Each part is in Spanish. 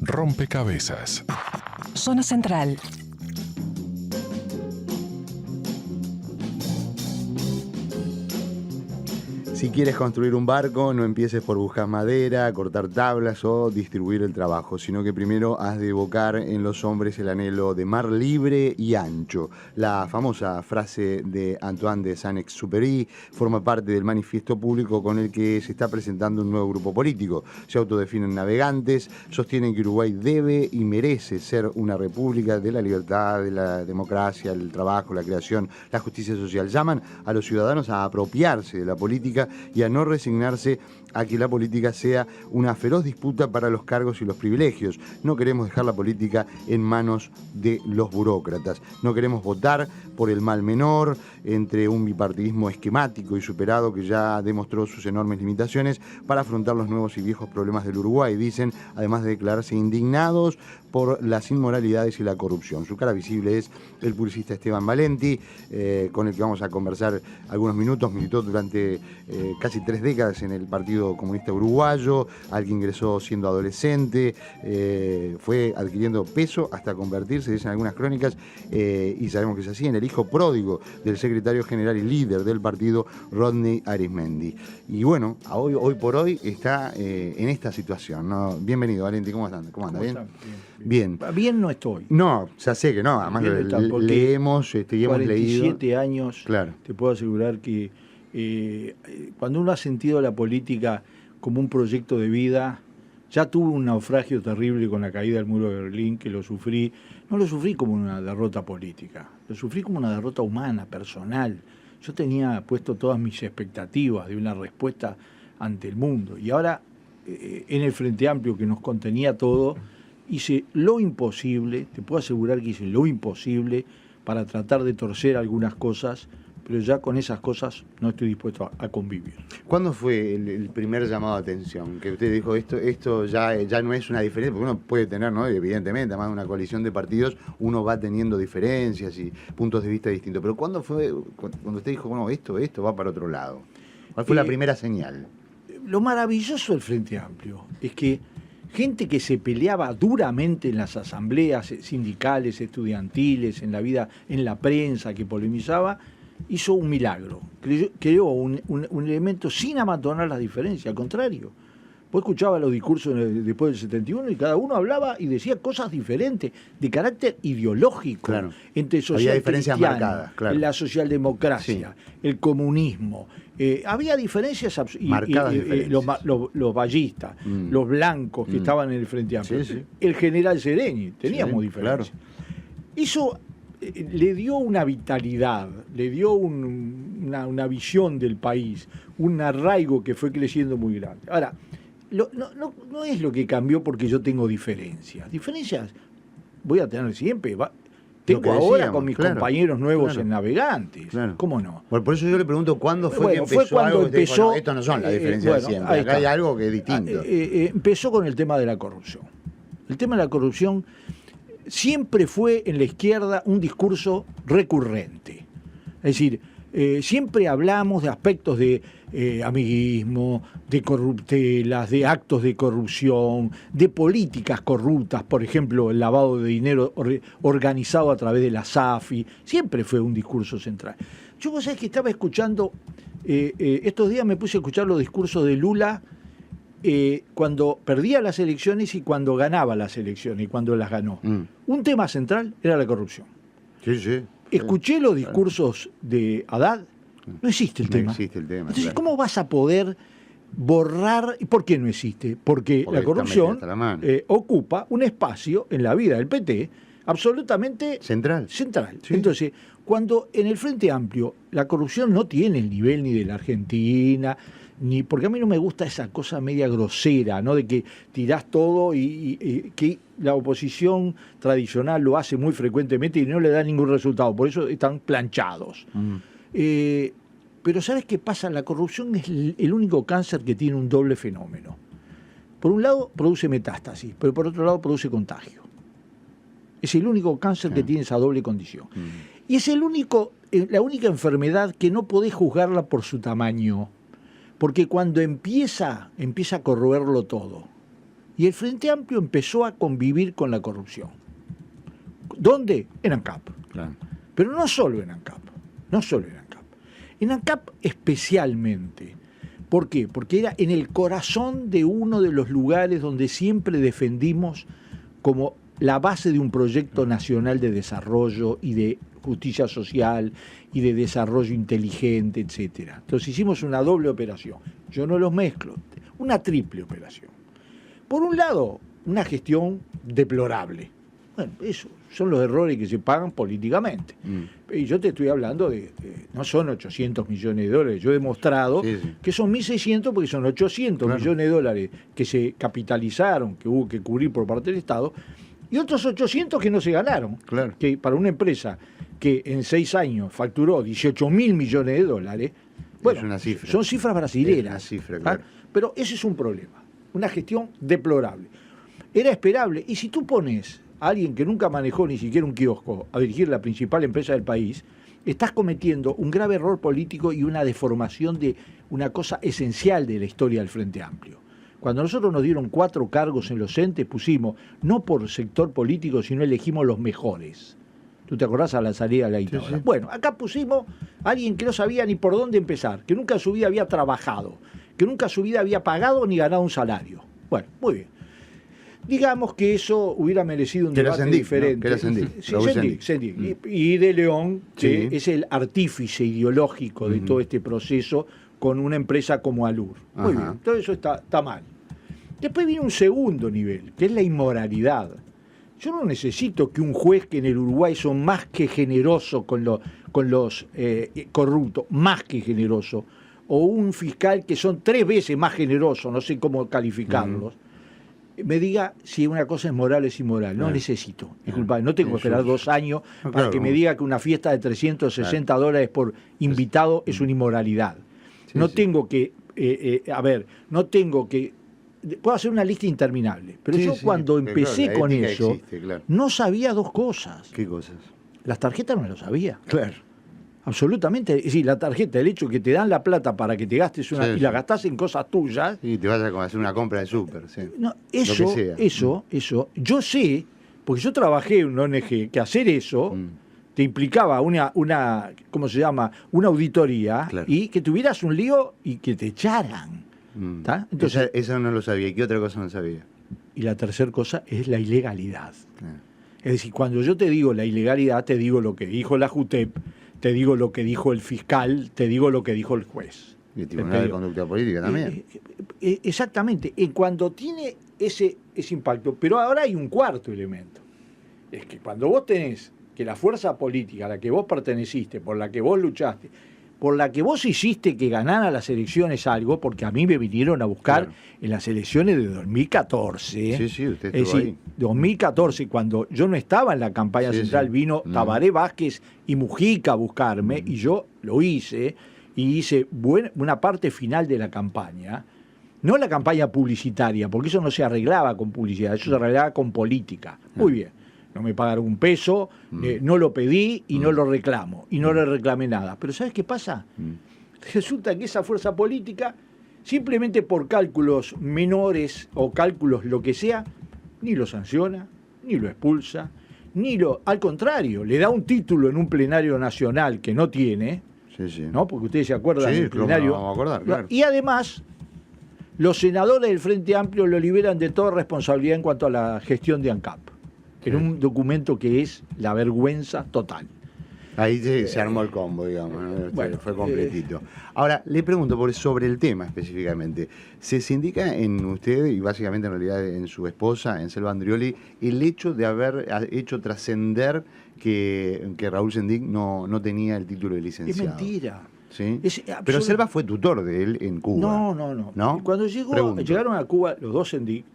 Rompecabezas. Zona Central. Si quieres construir un barco, no empieces por buscar madera, cortar tablas o distribuir el trabajo, sino que primero has de evocar en los hombres el anhelo de mar libre y ancho. La famosa frase de Antoine de Saint-Exupéry forma parte del manifiesto público con el que se está presentando un nuevo grupo político. Se autodefinen navegantes, sostienen que Uruguay debe y merece ser una república de la libertad, de la democracia, el trabajo, la creación, la justicia social. Llaman a los ciudadanos a apropiarse de la política y a no resignarse a que la política sea una feroz disputa para los cargos y los privilegios. No queremos dejar la política en manos de los burócratas. No queremos votar por el mal menor entre un bipartidismo esquemático y superado que ya demostró sus enormes limitaciones para afrontar los nuevos y viejos problemas del Uruguay. Dicen, además de declararse indignados por las inmoralidades y la corrupción. Su cara visible es el publicista Esteban Valenti, con el que vamos a conversar algunos minutos. Militó durante casi 3 décadas en el Partido Comunista Uruguayo, al que ingresó siendo adolescente, fue adquiriendo peso hasta convertirse, dicen algunas crónicas, y sabemos que es así, en el hijo pródigo del secretario general y líder del partido, Rodney Arismendi. Y bueno, hoy por hoy está en esta situación, ¿no? Bienvenido, Valenti, ¿cómo andas? ¿Cómo anda? ¿Bien? Bien. Bien no estoy. No, ya sé que no, además leemos y hemos leído. 47 años, claro. Te puedo asegurar que cuando uno ha sentido la política como un proyecto de vida, ya tuve un naufragio terrible con la caída del muro de Berlín, que lo sufrí, no lo sufrí como una derrota política, lo sufrí como una derrota humana, personal. Yo tenía puesto todas mis expectativas de una respuesta ante el mundo, y ahora en el Frente Amplio, que nos contenía todo, hice lo imposible, te puedo asegurar que hice lo imposible para tratar de torcer algunas cosas, pero ya con esas cosas no estoy dispuesto a convivir. ¿Cuándo fue el primer llamado de atención? Que usted dijo, esto ya no es una diferencia, porque uno puede tener, ¿no? Evidentemente, además de una coalición de partidos, uno va teniendo diferencias y puntos de vista distintos. Pero ¿cuándo fue cuando usted dijo, bueno, esto va para otro lado? ¿Cuál fue la primera señal? Lo maravilloso del Frente Amplio es que gente que se peleaba duramente en las asambleas sindicales, estudiantiles, en la vida, en la prensa, que polemizaba, hizo un milagro. Creó un elemento sin amatonar las diferencias, al contrario. Vos escuchabas los discursos después del 71 y cada uno hablaba y decía cosas diferentes, de carácter ideológico, claro. Entre social marcadas, claro. La socialdemocracia, sí. El comunismo. Había diferencias marcadas. Los ballistas, los blancos que estaban en el Frente Amplio, sí. El general Sereni, teníamos diferencias. Claro. Eso le dio una vitalidad, le dio una visión del país, un arraigo que fue creciendo muy grande. Ahora, no es lo que cambió porque yo tengo diferencias. Diferencias voy a tener siempre. Tengo ahora con mis compañeros nuevos en Navegantes. Claro. ¿Cómo no? Bueno, por eso yo le pregunto cuándo fue que empezó cuando algo. Empezó, dijo, no, esto no son las diferencias de siempre. Acá hay algo que es distinto. Empezó con el tema de la corrupción. El tema de la corrupción siempre fue en la izquierda un discurso recurrente. Es decir, siempre hablamos de aspectos de amiguismo, de corruptelas, de actos de corrupción, de políticas corruptas, por ejemplo, el lavado de dinero organizado a través de la SAFI. Siempre fue un discurso central. Yo, vos sabés que estaba escuchando, estos días me puse a escuchar los discursos de Lula cuando perdía las elecciones y cuando ganaba las elecciones y cuando las ganó. Un tema central era la corrupción. Sí. Escuché los discursos de Haddad, no existe el tema. No existe el tema. Entonces, ¿cómo vas a poder borrar? ¿Y por qué no existe? Porque la corrupción ocupa un espacio en la vida del PT absolutamente central. Sí. Entonces, cuando en el Frente Amplio la corrupción no tiene el nivel ni de la Argentina, porque a mí no me gusta esa cosa media grosera, ¿no? De que tirás todo y que la oposición tradicional lo hace muy frecuentemente y no le da ningún resultado, por eso están planchados. Pero ¿sabes qué pasa? La corrupción es el único cáncer que tiene un doble fenómeno. Por un lado produce metástasis, pero por otro lado produce contagio. Es el único cáncer que tiene esa doble condición. Y es la única enfermedad que no podés juzgarla por su tamaño. Porque cuando empieza a corroerlo todo. Y el Frente Amplio empezó a convivir con la corrupción. ¿Dónde? En ANCAP. Claro. Pero no solo en ANCAP. No solo en ANCAP. En ANCAP especialmente. ¿Por qué? Porque era en el corazón de uno de los lugares donde siempre defendimos como la base de un proyecto nacional de desarrollo y de justicia social y de desarrollo inteligente, etcétera. Entonces hicimos una doble operación. Yo no los mezclo, una triple operación. Por un lado, una gestión deplorable. Bueno, eso son los errores que se pagan políticamente. Y yo te estoy hablando no son 800 millones de dólares. Yo he demostrado que son 1.600 porque son 800 millones de dólares que se capitalizaron, que hubo que cubrir por parte del Estado, y otros 800 que no se ganaron. Claro. Que para una empresa que en 6 años facturó 18.000 millones de dólares, bueno, es una cifra. Son cifras brasileras. Es una cifra, claro. Pero ese es un problema, una gestión deplorable. Era esperable, y si tú pones a alguien que nunca manejó ni siquiera un kiosco a dirigir la principal empresa del país, estás cometiendo un grave error político y una deformación de una cosa esencial de la historia del Frente Amplio. Cuando nosotros nos dieron 4 cargos en los entes, pusimos, no por sector político, sino elegimos los mejores. ¿Tú te acordás a la salida de la dictadura? Sí. Bueno, acá pusimos a alguien que no sabía ni por dónde empezar, que nunca en su vida había trabajado, que nunca en su vida había pagado ni ganado un salario. Bueno, muy bien. Digamos que eso hubiera merecido un debate diferente. ¿No? Sendik. Y de León, que es el artífice ideológico de todo este proceso, con una empresa como Alur. Muy bien, todo eso está mal. Después viene un segundo nivel, que es la inmoralidad. Yo no necesito que un juez que en el Uruguay son más que generoso con los corruptos, más que generoso, o un fiscal que son 3 veces más generosos, no sé cómo calificarlos, me diga si una cosa es moral o es inmoral. No necesito. Disculpa, no tengo que esperar 2 años para que me diga que una fiesta de 360 dólares por invitado es una inmoralidad. No tengo que, no tengo que... Puedo hacer una lista interminable, pero yo cuando empecé con eso, no sabía 2 cosas. ¿Qué cosas? Las tarjetas no lo sabía. Claro. Absolutamente. Es decir, la tarjeta, el hecho que te dan la plata para que te gastes y la gastás en cosas tuyas. Y te vas a hacer una compra de súper, No, eso, yo sé, porque yo trabajé en una ONG, que hacer eso te implicaba una ¿cómo se llama? Una auditoría, y que tuvieras un lío y que te echaran. Entonces, eso no lo sabía. ¿Y qué otra cosa no sabía? Y la tercera cosa es la ilegalidad. Es decir, cuando yo te digo la ilegalidad, te digo lo que dijo la JUTEP, te digo lo que dijo el fiscal, te digo lo que dijo el juez. Y el Tribunal de Conducta Política también. Exactamente. Cuando tiene ese impacto, pero ahora hay un cuarto elemento. Es que cuando vos tenés que la fuerza política a la que vos perteneciste, por la que vos luchaste, por la que vos hiciste que ganara las elecciones algo, porque a mí me vinieron a buscar en las elecciones de 2014. Sí, usted estuvo ahí. 2014, cuando yo no estaba en la campaña central, vino Tabaré Vázquez y Mujica a buscarme, y yo lo hice, y hice una parte final de la campaña, no la campaña publicitaria, porque eso no se arreglaba con publicidad, eso se arreglaba con política. Muy bien. No me pagaron un peso, no lo pedí y no lo reclamo, y no le reclamé nada. Pero ¿sabes qué pasa? Resulta que esa fuerza política, simplemente por cálculos menores o cálculos lo que sea, ni lo sanciona, ni lo expulsa, al contrario, le da un título en un plenario nacional que no tiene, ¿no? Porque ustedes se acuerdan del plenario. Vamos a acordar, claro. Y además, los senadores del Frente Amplio lo liberan de toda responsabilidad en cuanto a la gestión de ANCAP. En un documento que es la vergüenza total. Ahí se armó el combo, digamos, ¿no? Bueno, fue completito. Ahora, le pregunto sobre el tema específicamente. ¿Se indica en usted, y básicamente en realidad en su esposa, en Selva Andrioli, el hecho de haber hecho trascender que Raúl Sendik no tenía el título de licenciado? Es mentira. ¿Sí? Pero Selva fue tutor de él en Cuba. No. Cuando llegaron a Cuba los 2 Sendik,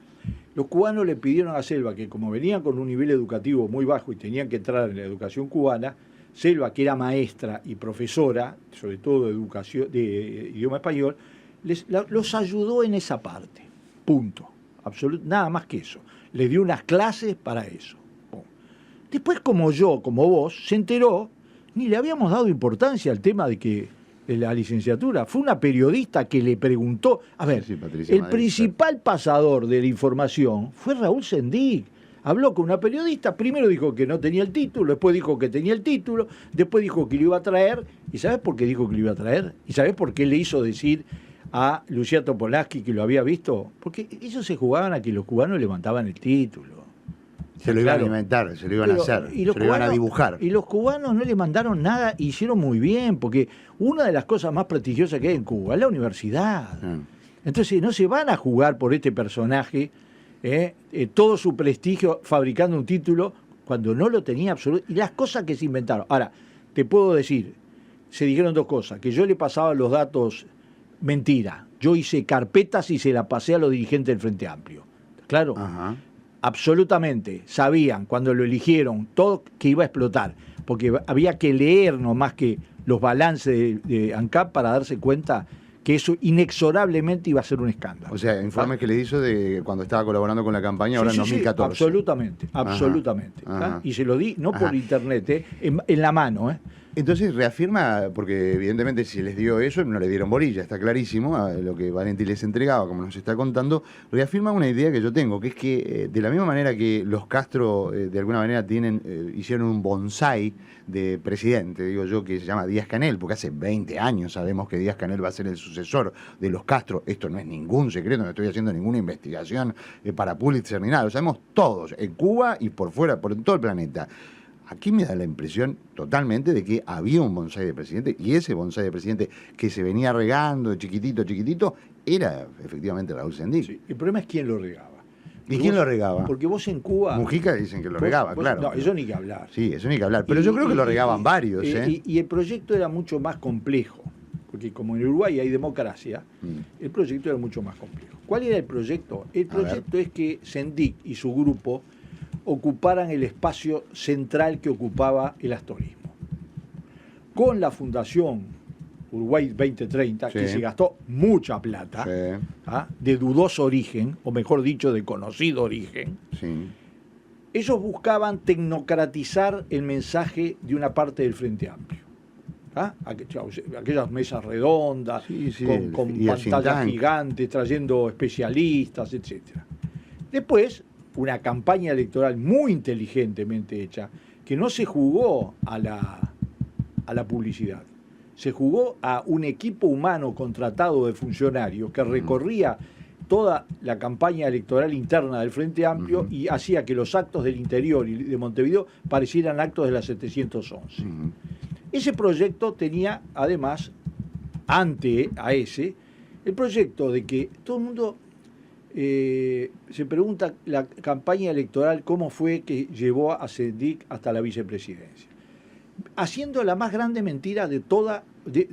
los cubanos le pidieron a Selva que, como venían con un nivel educativo muy bajo y tenían que entrar en la educación cubana, Selva, que era maestra y profesora, sobre todo de idioma español, los ayudó en esa parte. Punto. Nada más que eso. Les dio unas clases para eso. Después, como vos, se enteró, ni le habíamos dado importancia al tema de que la licenciatura. Fue una periodista que le preguntó. A ver, el principal pasador de la información fue Raúl Sendic. Habló con una periodista, primero dijo que no tenía el título, después dijo que tenía el título, después dijo que lo iba a traer. ¿Y sabes por qué dijo que lo iba a traer? ¿Y sabes por qué le hizo decir a Lucía Topolansky que lo había visto? Porque ellos se jugaban a que los cubanos levantaban el título. Se lo iban a inventar, se lo iban a hacer, se lo iban a dibujar. Y los cubanos no le mandaron nada, hicieron muy bien, porque una de las cosas más prestigiosas que hay en Cuba es la universidad. Entonces no se van a jugar por este personaje, todo su prestigio fabricando un título cuando no lo tenía absoluto. Y las cosas que se inventaron. Ahora, te puedo decir, se dijeron dos cosas, que yo le pasaba los datos, mentira. Yo hice carpetas y se la pasé a los dirigentes del Frente Amplio. ¿Claro? Ajá. Absolutamente, sabían cuando lo eligieron todo que iba a explotar, porque había que leer nomás que los balances de ANCAP para darse cuenta que eso inexorablemente iba a ser un escándalo. O sea, informes que le hizo de cuando estaba colaborando con la campaña, ahora en 2014. Absolutamente, absolutamente. Ajá. Y se lo di, no por internet, en la mano. Entonces reafirma, porque evidentemente si les dio eso, no le dieron bolilla, está clarísimo, a lo que Valenti les entregaba, como nos está contando, reafirma una idea que yo tengo, que es que de la misma manera que los Castro de alguna manera hicieron un bonsái de presidente, digo yo, que se llama Díaz-Canel, porque hace 20 años sabemos que Díaz-Canel va a ser el sucesor de los Castro. Esto no es ningún secreto, no estoy haciendo ninguna investigación para Pulitzer ni nada, lo sabemos todos, en Cuba y por fuera, por todo el planeta. Aquí me da la impresión totalmente de que había un bonsái de presidente, y ese bonsái de presidente que se venía regando de chiquitito a chiquitito era efectivamente Raúl Sendic. Sí, el problema es quién lo regaba. ¿Y quién lo regaba? Porque vos en Cuba... Mujica dicen que lo regaba, claro. No, eso ni que hablar. Sí, eso ni que hablar. Pero yo creo que lo regaban varios. Y el proyecto era mucho más complejo, porque como en Uruguay hay democracia, el proyecto era mucho más complejo. ¿Cuál era el proyecto? El proyecto es que Sendic y su grupo ocuparan el espacio central que ocupaba el astorismo. Con la Fundación Uruguay 2030, que se gastó mucha plata, de dudoso origen, o mejor dicho, de conocido origen, ellos buscaban tecnocratizar el mensaje de una parte del Frente Amplio. Aquellas mesas redondas, con pantallas gigantes, trayendo especialistas, etc. Después, una campaña electoral muy inteligentemente hecha, que no se jugó a la publicidad, se jugó a un equipo humano contratado de funcionarios que recorría toda la campaña electoral interna del Frente Amplio y hacía que los actos del interior y de Montevideo parecieran actos de la 711. Ese proyecto tenía, además, ante a ese, el proyecto de que todo el mundo... se pregunta la campaña electoral cómo fue que llevó a Sendic hasta la vicepresidencia, haciendo la más grande mentira de toda.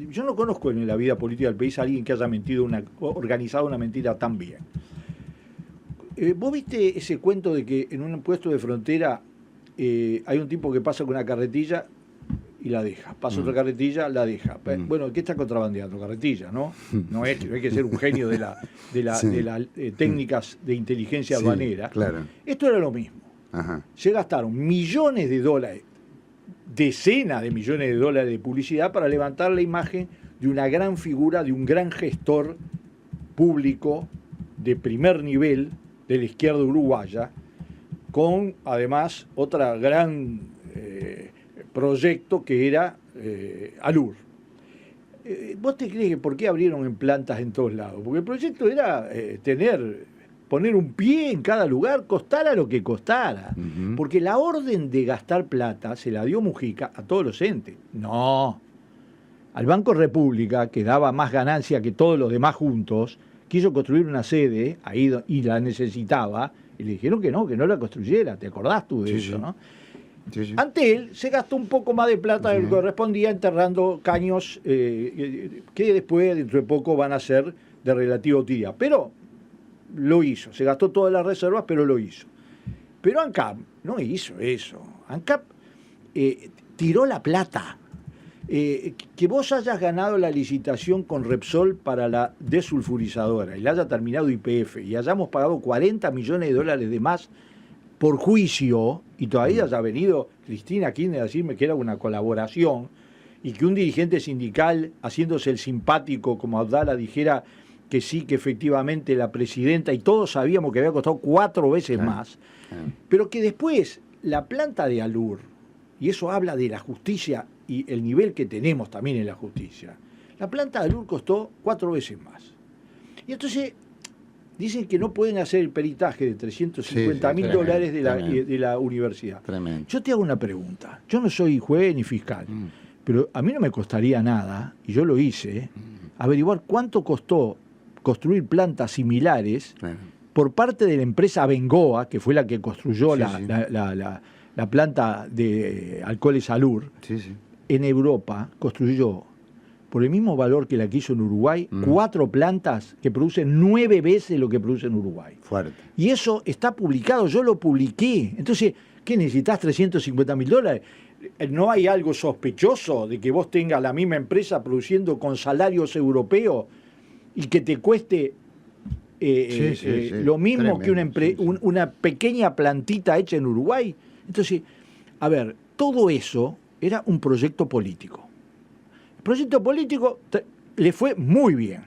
Yo no conozco en la vida política del país a alguien que haya organizado una mentira tan bien. ¿Vos viste ese cuento de que en un puesto de frontera hay un tipo que pasa con una carretilla y la deja, pasa otra carretilla, la deja? Bueno, ¿qué está contrabandeando? Carretilla, ¿no? No hay que ser un genio de las técnicas de inteligencia aduanera. Claro. Esto era lo mismo. Se gastaron millones de dólares, decenas de millones de dólares de publicidad para levantar la imagen de una gran figura, de un gran gestor público de primer nivel de la izquierda uruguaya, con además otra gran proyecto que era ALUR. ¿Vos te crees que por qué abrieron en plantas en todos lados? Porque el proyecto era poner un pie en cada lugar, costara lo que costara. Porque la orden de gastar plata se la dio Mujica a todos los entes. No. Al Banco República, que daba más ganancia que todos los demás juntos, quiso construir una sede ahí y la necesitaba, y le dijeron que no la construyera. ¿Te acordás tú de eso, no? Sí. Ante él se gastó un poco más de plata de lo que correspondía, enterrando caños que después, dentro de poco, van a ser de relativa utilidad. Pero lo hizo, se gastó todas las reservas, pero lo hizo. Pero ANCAP no hizo eso. ANCAP tiró la plata. Que vos hayas ganado la licitación con Repsol para la desulfurizadora y la haya terminado YPF y hayamos pagado 40 millones de dólares de más por juicio, y todavía haya venido Cristina Kirchner a decirme que era una colaboración, y que un dirigente sindical, haciéndose el simpático como Abdala, dijera que sí, que efectivamente la presidenta, y todos sabíamos que había costado 4 veces más, pero que después la planta de Alur, y eso habla de la justicia y el nivel que tenemos también en la justicia, la planta de Alur costó 4 veces más. Y entonces dicen que no pueden hacer el peritaje de $350.000 de la universidad. Tremendo. Yo te hago una pregunta. Yo no soy juez ni fiscal, pero a mí no me costaría nada, y yo lo hice, averiguar cuánto costó construir plantas similares por parte de la empresa Bengoa, que fue la que construyó la planta de alcoholes Alur, en Europa, construyó por el mismo valor que la que hizo en Uruguay, 4 plantas que producen 9 veces lo que produce en Uruguay. Fuerte. Y eso está publicado, yo lo publiqué. Entonces, ¿qué necesitas? $350.000. ¿No hay algo sospechoso de que vos tengas la misma empresa produciendo con salarios europeos y que te cueste lo mismo tremendo, que una pequeña plantita hecha en Uruguay? Entonces, a ver, todo eso era un proyecto político. El proyecto político le fue muy bien.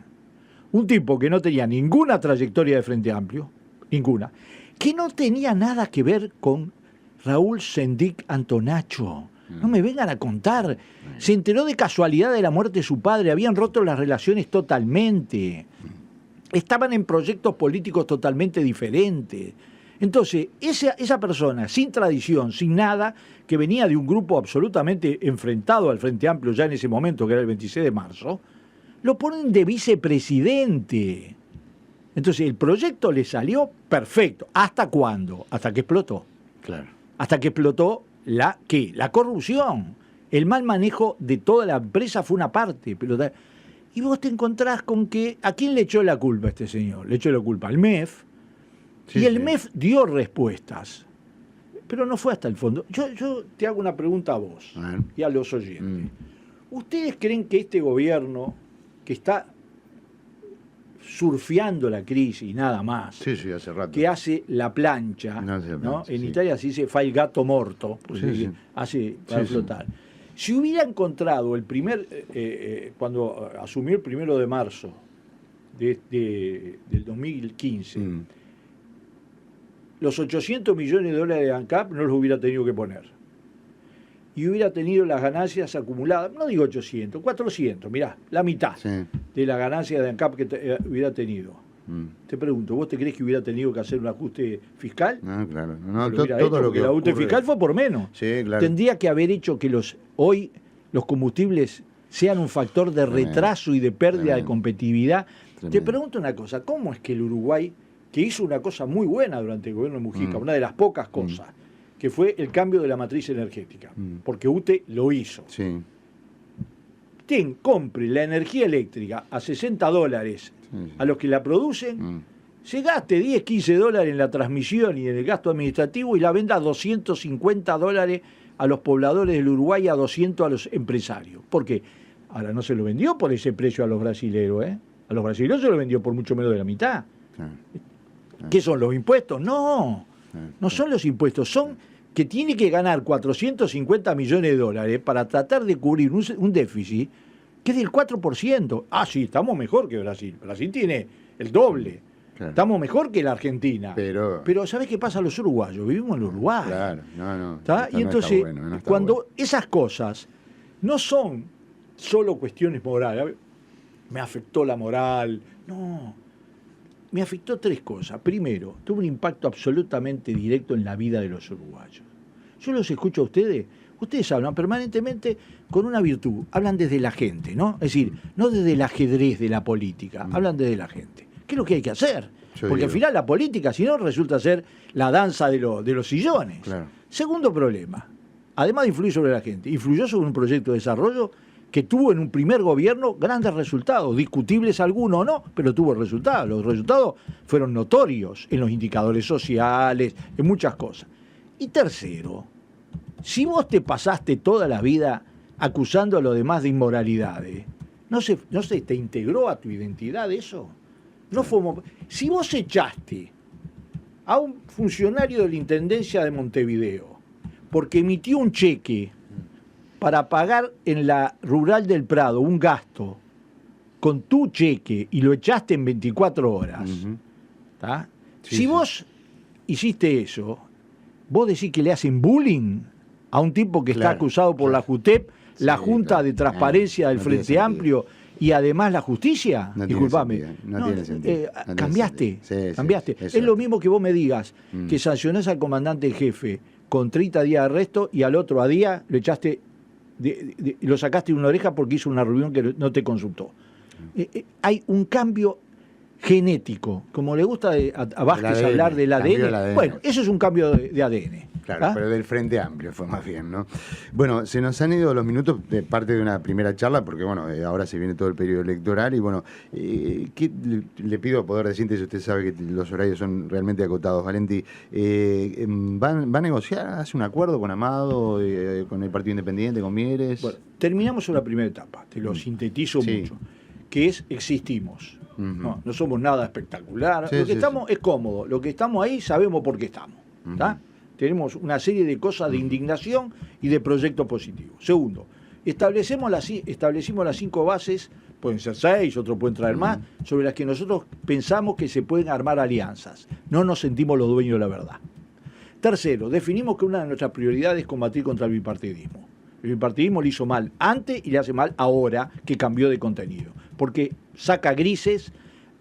Un tipo que no tenía ninguna trayectoria de Frente Amplio, ninguna, que no tenía nada que ver con Raúl Sendic Antonacho. No me vengan a contar. Se enteró de casualidad de la muerte de su padre, habían roto las relaciones totalmente. Estaban en proyectos políticos totalmente diferentes. Entonces, esa persona, sin tradición, sin nada, que venía de un grupo absolutamente enfrentado al Frente Amplio ya en ese momento, que era el 26 de marzo, lo ponen de vicepresidente. Entonces, el proyecto le salió perfecto. ¿Hasta cuándo? Hasta que explotó. Claro. Hasta que explotó la corrupción. El mal manejo de toda la empresa fue una parte. Y vos te encontrás con que, ¿a quién le echó la culpa a este señor? Le echó la culpa al MEF. Y el MEF dio respuestas, pero no fue hasta el fondo. Yo te hago una pregunta a vos y a los oyentes. ¿Ustedes creen que este gobierno, que está surfeando la crisis, nada más, hace rato, que hace la plancha, ¿no? En Italia se dice fa il gatto morto, hace para flotar. Si hubiera encontrado el cuando asumió el 1 de marzo del 2015, los $800 millones de ANCAP no los hubiera tenido que poner. Y hubiera tenido las ganancias acumuladas, no digo 800, 400, mirá, la mitad de la ganancia de ANCAP que hubiera tenido. Te pregunto, ¿vos te crees que hubiera tenido que hacer un ajuste fiscal? No, claro. Todo lo que el ajuste fiscal fue por menos. Sí, claro. Tendría que haber hecho que hoy los combustibles sean un factor de retraso y de pérdida de competitividad. Te pregunto una cosa, ¿cómo es que el Uruguay, que hizo una cosa muy buena durante el gobierno de Mujica, una de las pocas cosas, que fue el cambio de la matriz energética, porque UTE lo hizo. Compre la energía eléctrica a $60 a los que la producen, se gaste $10-15 en la transmisión y en el gasto administrativo y la venda a $250 a los pobladores del Uruguay, a 200 a los empresarios. ¿Por qué? Ahora no se lo vendió por ese precio a los brasileros, ¿eh? A los brasileños se lo vendió por mucho menos de la mitad. ¿Qué son los impuestos? No son los impuestos, son que tiene que ganar $450 millones para tratar de cubrir un déficit que es del 4%. Sí, estamos mejor que Brasil. Brasil tiene el doble. Claro. Estamos mejor que la Argentina. Pero ¿sabés qué pasa a los uruguayos? Vivimos en Uruguay. Claro, no. Y entonces, cuando bueno. esas cosas no son solo cuestiones morales, me afectó la moral, no. Me afectó 3 cosas. Primero, tuvo un impacto absolutamente directo en la vida de los uruguayos. Yo los escucho a ustedes hablan permanentemente con una virtud, hablan desde la gente, ¿no? Es decir, no desde el ajedrez de la política, hablan desde la gente. ¿Qué es lo que hay que hacer? Porque al final la política, si no, resulta ser la danza de los sillones. Claro. Segundo problema, además de influir sobre la gente, influyó sobre un proyecto de desarrollo que tuvo en un primer gobierno grandes resultados, discutibles algunos o no, pero tuvo resultados. Los resultados fueron notorios en los indicadores sociales, en muchas cosas. Y tercero, si vos te pasaste toda la vida acusando a los demás de inmoralidades, ¿no se te integró a tu identidad eso? Si vos echaste a un funcionario de la Intendencia de Montevideo porque emitió un cheque para pagar en la Rural del Prado un gasto con tu cheque y lo echaste en 24 horas, ¿tá? Si vos hiciste eso, vos decís que le hacen bullying a un tipo que está acusado por la JUTEP, la Junta de Transparencia del Frente Amplio y además la justicia. Disculpame. No tiene sentido. Cambiaste. Es lo mismo que vos me digas que sancionás al comandante en jefe con 30 días de arresto y al otro día lo echaste, lo sacaste de una oreja porque hizo una reunión que no te consultó. Hay un cambio genético, como le gusta a Vázquez hablar del ADN. Bueno, eso es un cambio de ADN. Claro, pero del Frente Amplio fue más bien, ¿no? Bueno, se nos han ido los minutos de parte de una primera charla, porque bueno, ahora se viene todo el periodo electoral y bueno, ¿qué le pido poder de síntesis? Usted sabe que los horarios son realmente acotados, Valenti. ¿Va a negociar? ¿Hace un acuerdo con Amado, con el Partido Independiente, con Mieres? Bueno, terminamos una primera etapa, te lo sintetizo mucho, que es existimos. No somos nada espectacular, lo que estamos es cómodo, lo que estamos ahí sabemos por qué estamos. Tenemos una serie de cosas de indignación y de proyectos positivos. Segundo, establecimos las 5 bases, pueden ser 6, otros pueden traer más, sobre las que nosotros pensamos que se pueden armar alianzas. No nos sentimos los dueños de la verdad. Tercero, definimos que una de nuestras prioridades es combatir contra el bipartidismo. El bipartidismo le hizo mal antes y le hace mal ahora que cambió de contenido, porque saca grises,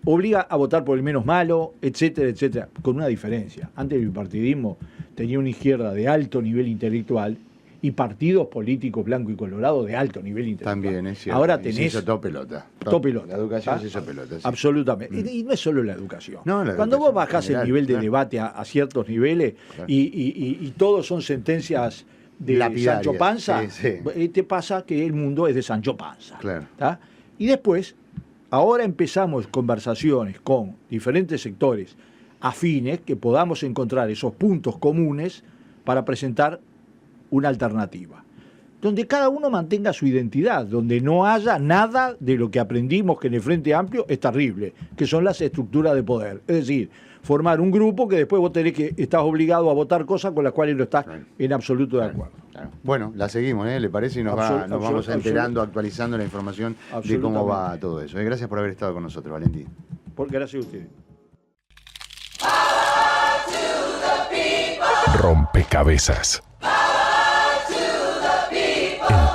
obliga a votar por el menos malo, etcétera, etcétera, con una diferencia. Antes el bipartidismo tenía una izquierda de alto nivel intelectual y partidos políticos blanco y colorado de alto nivel intelectual. También es cierto. Ahora tenés... Se hizo todo pelota. Todo pelota. La educación se hizo pelota. Sí. Absolutamente. Y no es solo la educación. No, cuando vos bajás el nivel de debate a ciertos niveles y todos son sentencias de lapidarias. Sancho Panza, te pasa que el mundo es de Sancho Panza. Claro. Y después, ahora empezamos conversaciones con diferentes sectores afines que podamos encontrar esos puntos comunes para presentar una alternativa, donde cada uno mantenga su identidad, donde no haya nada de lo que aprendimos que en el Frente Amplio es terrible, que son las estructuras de poder. Es decir, formar un grupo que después vos estás obligado a votar cosas con las cuales no estás en absoluto de acuerdo. Claro. Bueno, la seguimos, ¿le parece? Y nos vamos enterando, actualizando la información de cómo va todo eso. Gracias por haber estado con nosotros, Valentín. Gracias a ustedes. Rompecabezas.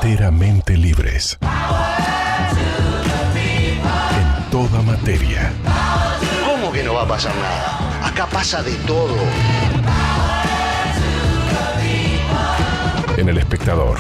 Enteramente libres. En toda materia. ¿Cómo que no va a pasar nada? Acá pasa de todo. En El Espectador.